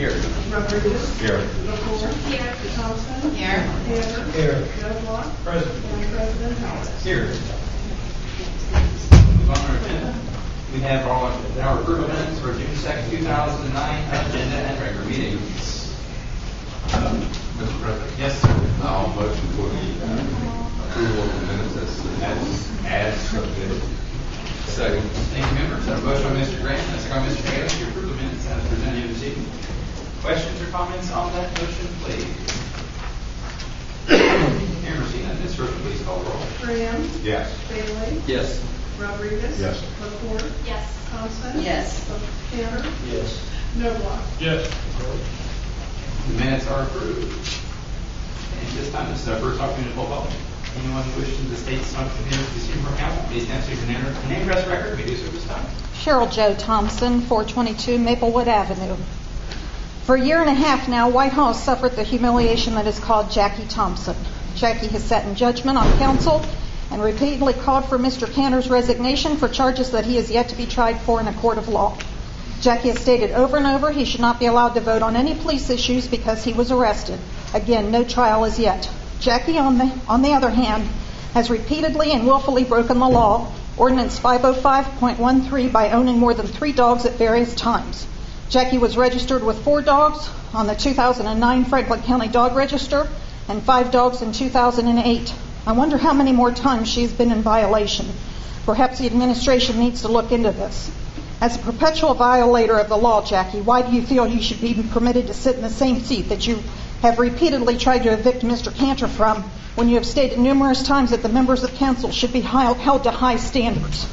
Here. Rodriguez. Here. McCord. Here. Thompson. Here. Tanner. Here. Gilmore. Present. And President Howard. Here. Move on to our agenda. We have our approval minutes for June 2nd, 2009 agenda and regular meetings. Mr. President? Yes, sir. I'll motion for the approval of the minutes as submitted. Second. Thank you, members. A motion by Mr. Grant, and a second by Mr. Taylor to approve the minutes as presented this evening. Questions or comments on that motion, please? Hearing or seeing none, Ms. Russell, please call the roll. Graham. Yes. Bailey. Yes. Rodriguez. Yes. McCord. Yes. Thompson. Yes. Tanner. Yes. Gilmore. Yes. The minutes are approved. And this time, this is our first opportunity to pull public. Anyone wishing to state something here this evening for council, please stand so you can enter the name, address, record. We do so this time. Cheryl Jo Thompson, 422 Maplewood Avenue. For a year and a half now, Whitehall has suffered the humiliation that is called Jackie Thompson. Jackie has sat in judgment on council and repeatedly called for Mr. Tanner's resignation for charges that he is yet to be tried for in a court of law. Jackie has stated over and over he should not be allowed to vote on any police issues because he was arrested. Again, no trial as yet. Jackie, on the other hand, has repeatedly and willfully broken the law, Ordinance 505.13, by owning more than 3 dogs at various times. Jackie was registered with 4 dogs on the 2009 Franklin County Dog Register and 5 dogs in 2008. I wonder how many more times she's been in violation. Perhaps the administration needs to look into this. As a perpetual violator of the law, Jackie, why do you feel you should be permitted to sit in the same seat that you have repeatedly tried to evict Mr. Cantor from when you have stated numerous times that the members of council should be held to high standards?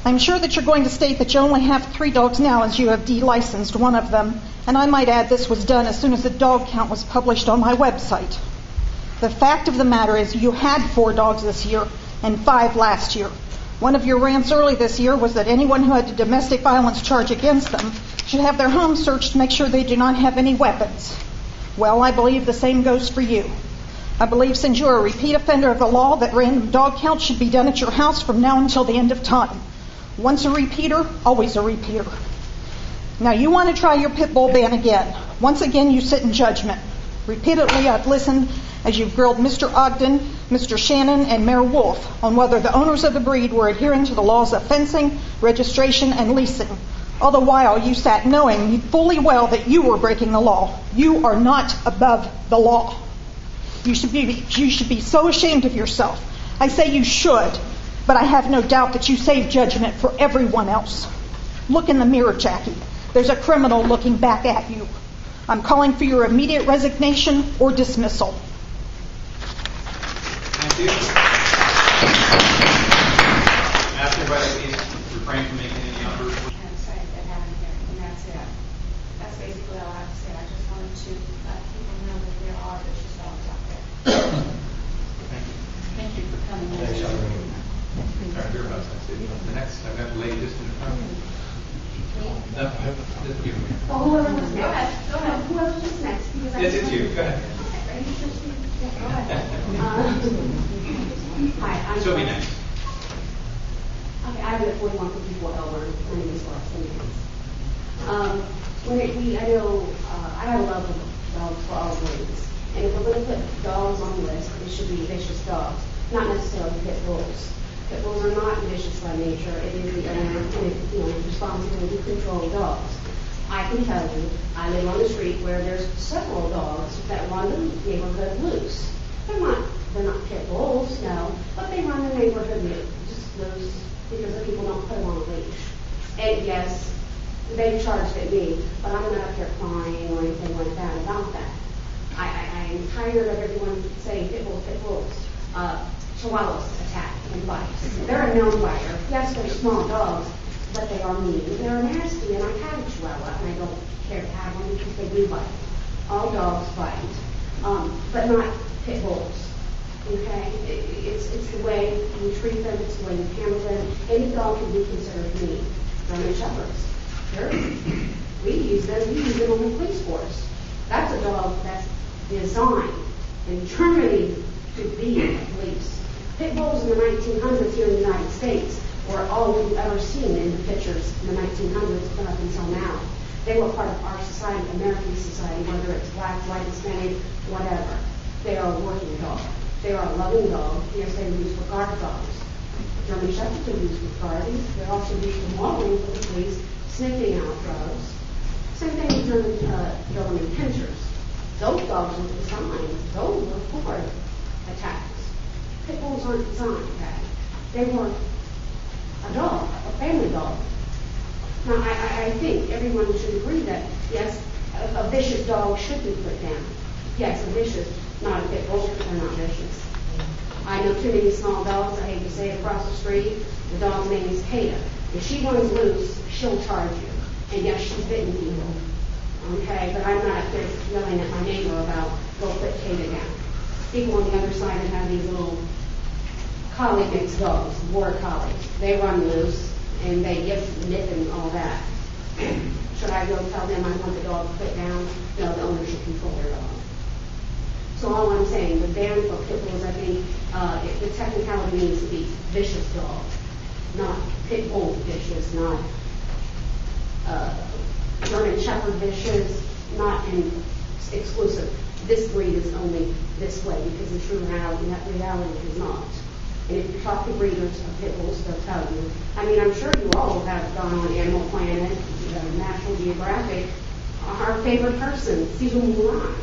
I'm sure that you're going to state that you only have 3 dogs now as you have delicensed one of them, and I might add this was done as soon as the dog count was published on my website. The fact of the matter is you had 4 dogs this year and 5 last year. One of your rants early this year was that anyone who had a domestic violence charge against them should have their home searched to make sure they do not have any weapons. Well, I believe the same goes for you. I believe since you are a repeat offender of the law that random dog counts should be done at your house from now until the end of time. Once a repeater, always a repeater. Now you want to try your pit bull ban again. Once again, you sit in judgment. Repeatedly, I've listened as you've grilled Mr. Ogden, Mr. Shannon, and Mayor Wolf on whether the owners of the breed were adhering to the laws of fencing, registration, and leasing. All the while, you sat knowing fully well that you were breaking the law. You are not above the law. You should be so ashamed of yourself. I say you should, but I have no doubt that you save judgment for everyone else. Look in the mirror, Jackie. There's a criminal looking back at you. I'm calling for your immediate resignation or dismissal. Thank you. Ask everybody please refrain from making any outbursts. And say that happened here, and that's it. That's basically all I have to say. I just wanted to let people know that there are vicious dogs out there. Thank you. Thank you for coming. Thanks, Sean. All right, here about that. The next, I've got the lady just in the front. No, just you. Oh, whoever was next. Go ahead. Whoever was next. Because Yes, it's you. Go ahead. Are you sure? Yeah, go ahead. Hi, I'm. She'll be next. Okay, I'm at 4154 Elburn. My name is Laura Simmons. I know, I have a love of dogs for all breeds. And if we're going to put dogs on the list, it should be vicious dogs, not necessarily pit bulls. Pit bulls are not vicious by nature. It is the owner and responsibility to control dogs. I can tell you, I live on a street where there's several dogs that run the neighborhood loose. They're not pit bulls, no, but they run the neighborhood loose because the people don't put them on a leash. And yes, they charged at me, but I'm not up here crying or anything like that about that. I'm tired of everyone saying pit bulls. Chihuahuas attack and bite. They're a known biter. Yes, they're small dogs, but they are mean. They're nasty, and I have a Chihuahua, and I don't care to have them because they do bite. All dogs bite, but not pit bulls. Okay? It's the way you treat them, it's the way you handle them. Any dog can be considered mean. German Shepherds. Sure. We use them on the police force. That's a dog that's designed in Germany to be a police. Pit bulls in the 1900s here in the United States were all we've ever seen in the pictures in the 1900s up until now. They were part of our society, American society, whether it's black, white, Hispanic, whatever. They are a working dog. They are a loving dog. Yes, they're used for guard dogs. German Shepherds are used for guarding. They're also used for modeling for the police, sniffing out drugs. Same thing with German pinchers. Those dogs were designed, those were for attacks. Pit bulls aren't designed for that. They were a dog, a family dog. Now, I think everyone should agree that, yes, a vicious dog should be put down. Yes, a vicious, not a pit bull, they're not vicious. I know too many small dogs, I hate to say it, across the street, the dog's name is Kata. If she runs loose, she'll charge you. And yes, she's bitten people. Okay, but I'm not just yelling at my neighbor about, go put Kata down. People on the other side that have these little collie mixed dogs, border collies, they run loose and they give nip and all that. Should I go tell them I want the dog put down? No, the owner should control their dog. So all I'm saying, the ban for pit bulls, I think, the technicality needs to be vicious dog, not pit bull vicious, not German Shepherd vicious, not in exclusive. This breed is only this way because the true reality is not. And if you talk to breeders of pit bulls, they'll tell you. I mean, I'm sure you all have gone on Animal Planet, National Geographic. Our favorite person, Cesar Millan,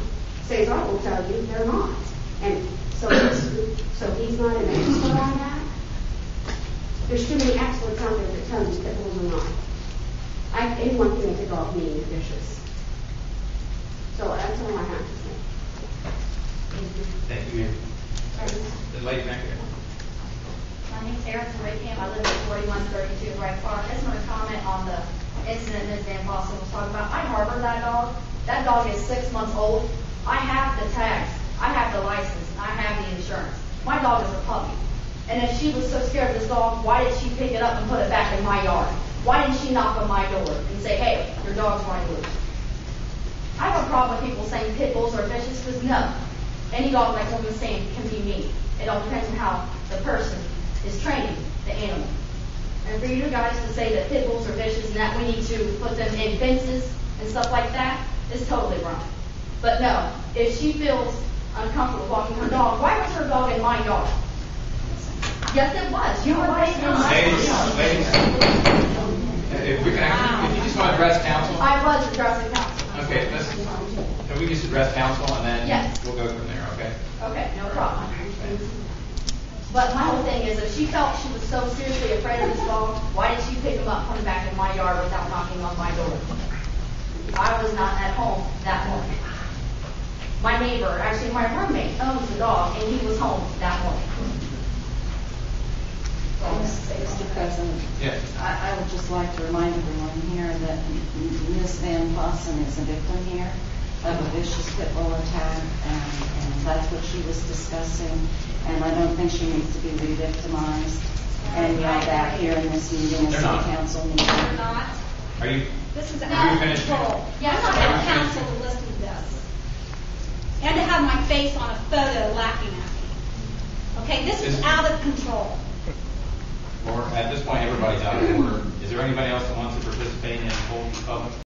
Cesar will tell you they're not. And so he's not an expert on that. There's too many experts out there that tell you pit bulls are not. Anyone can make a dog mean and vicious. So that's all I have to say. Thank you, Mayor. The lady back there. My name's Erica Rickham. I live at 4132 Wright Park. I just want to comment on the incident Ms. Van Fossen was talking about. I harbor that dog. That dog is 6 months old. I have the tags. I have the license. I have the insurance. My dog is a puppy. And if she was so scared of this dog, why did she pick it up and put it back in my yard? Why didn't she knock on my door and say, hey, your dog's running loose? I have a problem with people saying pit bulls are vicious because no. Any dog, like someone was saying, can be mean. It all depends on how the person is training the animal. And for you guys to say that pit bulls are vicious and that we need to put them in fences and stuff like that is totally wrong. But no, if she feels uncomfortable walking her dog, why was her dog in my yard? Yes, it was. You were raised in my yard. Ladies, if we can actually, if you just want to address council. I was addressing council. Okay, can we just address council and then Yes. we'll go from there, okay? Okay, no problem. But my whole thing is, if she felt she was so seriously afraid of this dog, why did she pick him up, put him back in my yard without knocking on my door? I was not at home that morning. My neighbor, actually my roommate, owns the dog, and he was home that morning. Mr. President, Yes. I would just like to remind everyone here that Ms. Van Fossen is a victim here of a vicious pit bull attack, and that's what she was discussing. And I don't think she needs to be re-victimized and yelled at here in this meeting, a They're city not. council meeting. They're not. Are you? This is Have out you of finished? control. Yeah, I'm not I'm going to council to listen to this. And to have my face on a photo laughing at me. Okay, this is out of control. Or at this point, everybody's out of order. Is there anybody else that wants to participate in full public?